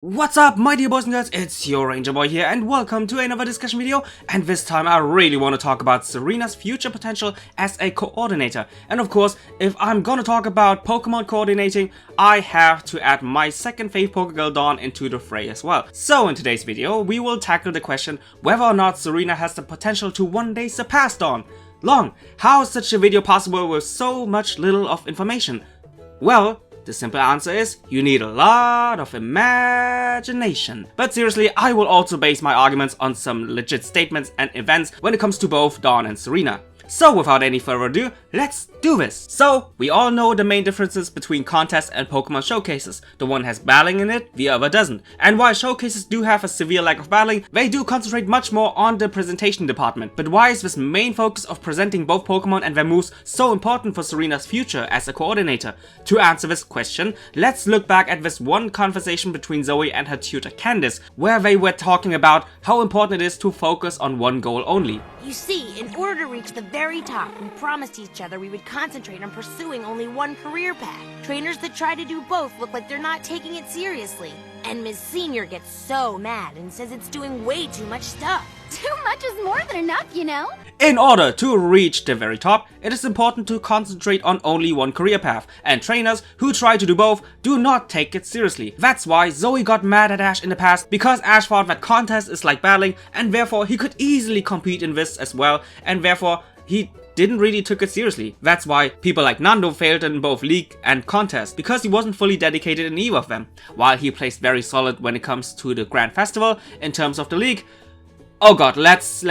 What's up, my dear boys and girls, it's your Ranger Boy here and welcome to another discussion video. And this time I really want to talk about Serena's future potential as a coordinator. And of course, if I'm gonna talk about Pokemon coordinating, I have to add my second fave Pokegirl Dawn into the fray as well. So in today's video, we will tackle the question whether or not Serena has the potential to one day surpass Dawn. Long, how is such a video possible with so much little of information? Well, the simple answer is, you need a lot of imagination. But seriously, I will also base my arguments on some legit statements and events when it comes to both Dawn and Serena. So without any further ado, let's do this! So, we all know the main differences between contests and Pokemon showcases. The one has battling in it, the other doesn't. And while showcases do have a severe lack of battling, they do concentrate much more on the presentation department. But why is this main focus of presenting both Pokemon and their moves so important for Serena's future as a coordinator? To answer this question, let's look back at this one conversation between Zoe and her tutor Candice, where they were talking about how important it is to focus on one goal only. You see, in order to reach the very top, we promised each other we would concentrate on pursuing only one career path. Trainers that try to do both look like they're not taking it seriously. And Ms. Senior gets so mad and says it's doing way too much stuff. Too much is more than enough, you know? In order to reach the very top, it is important to concentrate on only one career path, and trainers who try to do both do not take it seriously. That's why Zoe got mad at Ash in the past, because Ash thought that contest is like battling, and therefore he could easily compete in this as well, and therefore he didn't really took it seriously. That's why people like Nando failed in both League and Contest, because he wasn't fully dedicated in either of them. While he placed very solid when it comes to the Grand Festival in terms of the League, oh god, let's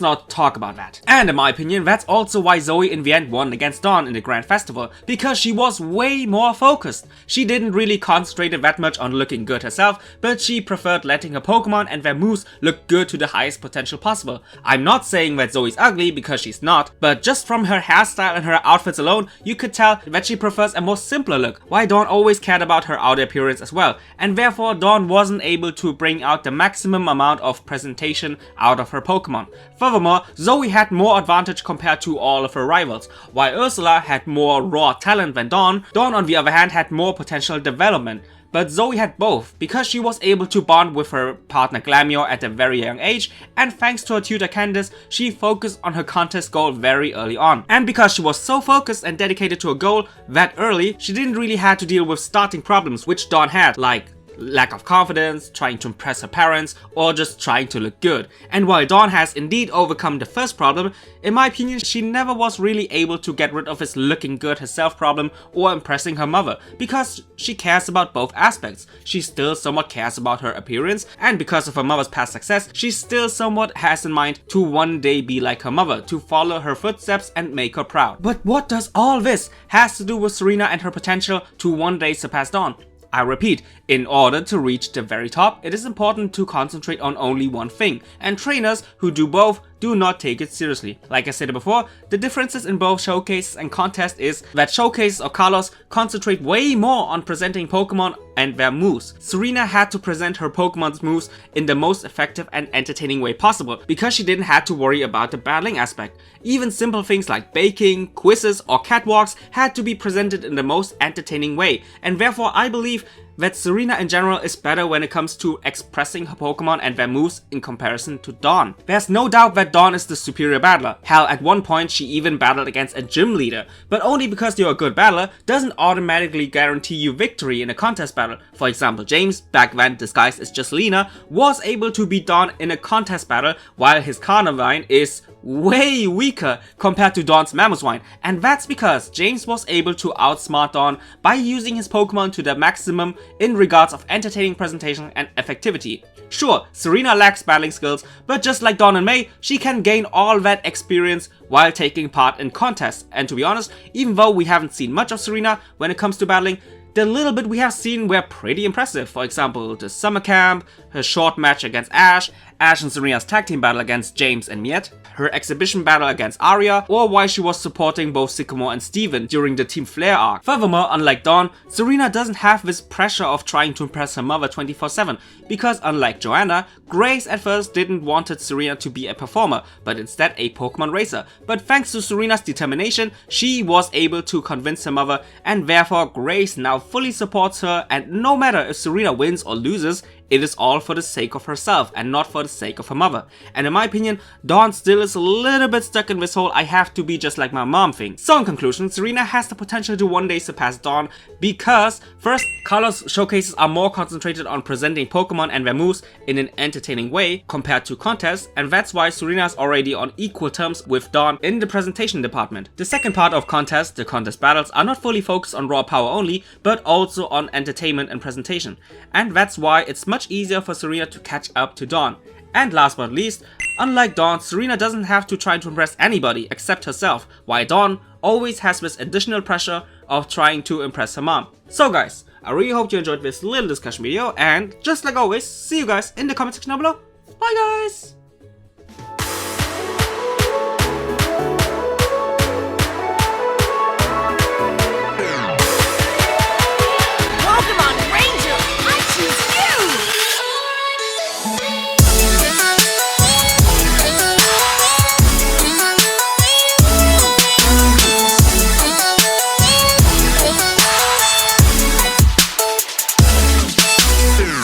not talk about that. And in my opinion, that's also why Zoe in the end won against Dawn in the Grand Festival, because she was way more focused. She didn't really concentrate that much on looking good herself, but she preferred letting her Pokemon and their moves look good to the highest potential possible. I'm not saying that Zoe's ugly, because she's not, but just from her hairstyle and her outfits alone, you could tell that she prefers a more simpler look, while Dawn always cared about her outer appearance as well, and therefore Dawn wasn't able to bring out the maximum amount of presentation out of her Pokemon. Furthermore, Zoe had more advantage compared to all of her rivals. While Ursula had more raw talent than Dawn, Dawn on the other hand had more potential development. But Zoe had both, because she was able to bond with her partner Glameow at a very young age, and thanks to her tutor Candice, she focused on her contest goal very early on. And because she was so focused and dedicated to a goal that early, she didn't really have to deal with starting problems which Dawn had, like lack of confidence, trying to impress her parents, or just trying to look good. And while Dawn has indeed overcome the first problem, in my opinion she never was really able to get rid of this looking good herself problem or impressing her mother, because she cares about both aspects. She still somewhat cares about her appearance, and because of her mother's past success, she still somewhat has in mind to one day be like her mother, to follow her footsteps and make her proud. But what does all this has to do with Serena and her potential to one day surpass Dawn? I repeat, in order to reach the very top, it is important to concentrate on only one thing, and trainers who do both do not take it seriously. Like I said before, the differences in both showcases and contests is that showcases or Kalos concentrate way more on presenting Pokemon and their moves. Serena had to present her Pokemon's moves in the most effective and entertaining way possible, because she didn't have to worry about the battling aspect. Even simple things like baking, quizzes or catwalks had to be presented in the most entertaining way, and therefore I believe that Serena in general is better when it comes to expressing her Pokemon and their moves in comparison to Dawn. There's no doubt that Dawn is the superior battler. Hell, at one point she even battled against a gym leader, but only because you're a good battler doesn't automatically guarantee you victory in a contest battle. For example, James, back then disguised as just Lena, was able to beat Dawn in a contest battle, while his Carnivine is way weaker compared to Dawn's Mamoswine, and that's because James was able to outsmart Dawn by using his Pokemon to the maximum in regards of entertaining presentation and effectivity. Sure, Serena lacks battling skills, but just like Dawn and May, she can gain all that experience while taking part in contests. And to be honest, even though we haven't seen much of Serena when it comes to battling, the little bit we have seen were pretty impressive. For example, the summer camp, her short match against Ash, Ash and Serena's tag team battle against James and Miette, her exhibition battle against Arya, or why she was supporting both Sycamore and Steven during the Team Flare arc. Furthermore, unlike Dawn, Serena doesn't have this pressure of trying to impress her mother 24/7, because unlike Joanna, Grace at first didn't wanted Serena to be a performer, but instead a Pokemon racer. But thanks to Serena's determination, she was able to convince her mother, and therefore Grace now fully supports her, and no matter if Serena wins or loses, it is all for the sake of herself and not for the sake of her mother. And in my opinion, Dawn still is a little bit stuck in this whole I have to be just like my mom thing. So in conclusion, Serena has the potential to one day surpass Dawn because first, Carlos showcases are more concentrated on presenting Pokemon and their moves in an entertaining way compared to contests, and that's why Serena is already on equal terms with Dawn in the presentation department. The second part of contests, the contest battles, are not fully focused on raw power only, but also on entertainment and presentation. And that's why it's much easier for Serena to catch up to Dawn. And last but not least, unlike Dawn, Serena doesn't have to try to impress anybody except herself, while Dawn always has this additional pressure of trying to impress her mom. So guys, I really hope you enjoyed this little discussion video, and just like always, see you guys in the comment section down below. Bye guys!